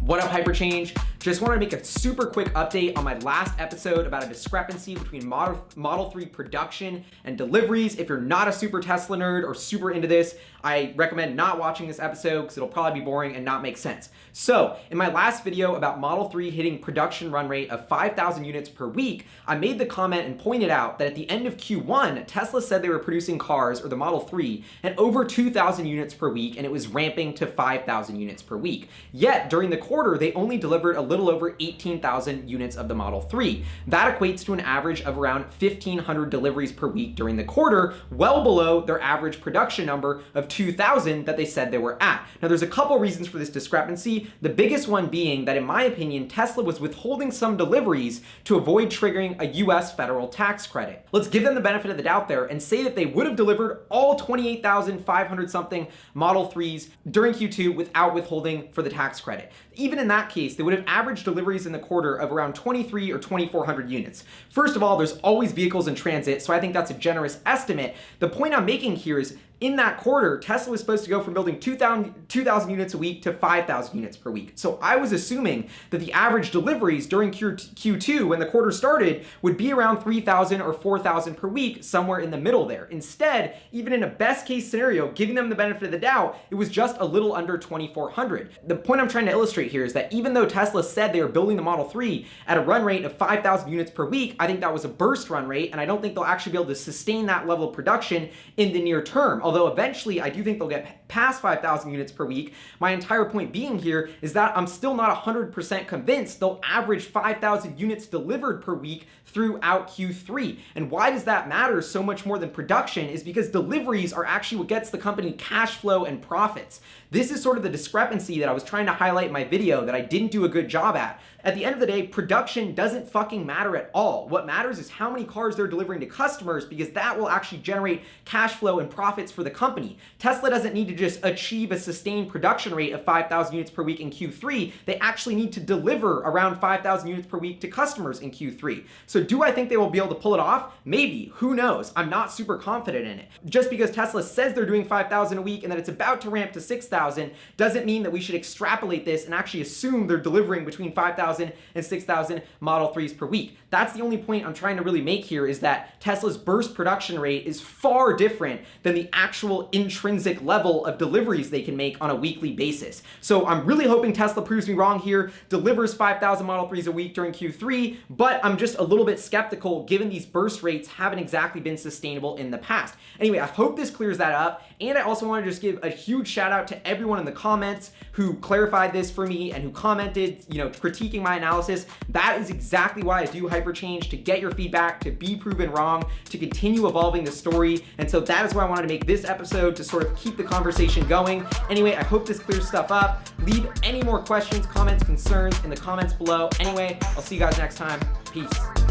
What up, Hyperchange? Just wanted to make a super quick update on my last episode about a discrepancy between Model 3 production and deliveries. If you're not a super Tesla nerd or super into this, I recommend not watching this episode because it'll probably be boring and not make sense. So, in my last video about Model 3 hitting production run rate of 5,000 units per week, I made the comment and pointed out that at the end of Q1, Tesla said they were producing cars, or the Model 3, at over 2,000 units per week, and it was ramping to 5,000 units per week. Yet, during the quarter, they only delivered a little over 18,000 units of the Model 3. That equates to an average of around 1,500 deliveries per week during the quarter, well below their average production number of 2,000 that they said they were at. Now, there's a couple reasons for this discrepancy, the biggest one being that, in my opinion, Tesla was withholding some deliveries to avoid triggering a US federal tax credit. Let's give them the benefit of the doubt there and say that they would have delivered all 28,500 something Model 3s during Q2 without withholding for the tax credit. Even in that case, they would have averaged deliveries in the quarter of around 23 or 2,400 units. First of all, there's always vehicles in transit, so I think that's a generous estimate. The point I'm making here is, in that quarter, Tesla was supposed to go from building 2,000 units a week to 5,000 units per week. So I was assuming that the average deliveries during Q2, when the quarter started, would be around 3,000 or 4,000 per week, somewhere in the middle there. Instead, even in a best case scenario, giving them the benefit of the doubt, it was just a little under 2,400. The point I'm trying to illustrate here is that even though Tesla said they were building the Model 3 at a run rate of 5,000 units per week, I think that was a burst run rate, and I don't think they'll actually be able to sustain that level of production in the near term. Although eventually I do think they'll get past 5,000 units per week. My entire point being here is that I'm still not 100% convinced they'll average 5,000 units delivered per week throughout Q3. And why does that matter so much more than production is because deliveries are actually what gets the company cash flow and profits. This is sort of the discrepancy that I was trying to highlight in my video that I didn't do a good job at. At the end of the day, production doesn't fucking matter at all. What matters is how many cars they're delivering to customers, because that will actually generate cash flow and profits for the company. Tesla doesn't need to just achieve a sustained production rate of 5,000 units per week in Q3. They actually need to deliver around 5,000 units per week to customers in Q3. So do I think they will be able to pull it off? Maybe. Who knows? I'm not super confident in it. Just because Tesla says they're doing 5,000 a week and that it's about to ramp to 6,000 doesn't mean that we should extrapolate this and actually assume they're delivering between 5,000 and 6,000 Model 3s per week. That's the only point I'm trying to really make here, is that Tesla's burst production rate is far different than the actual intrinsic level of deliveries they can make on a weekly basis. So I'm really hoping Tesla proves me wrong here, delivers 5,000 Model 3s a week during Q3, but I'm just a little bit skeptical given these burst rates haven't exactly been sustainable in the past. Anyway, I hope this clears that up, and I also want to just give a huge shout out to everyone in the comments who clarified this for me and who commented, critiquing my analysis. That is exactly why I do Hyperchange, to get your feedback, to be proven wrong, to continue evolving the story. And so that is why I wanted to make this episode, to sort of keep the conversation going. Anyway, I hope this clears stuff up. Leave any more questions, comments, concerns in the comments below. Anyway, I'll see you guys next time. Peace.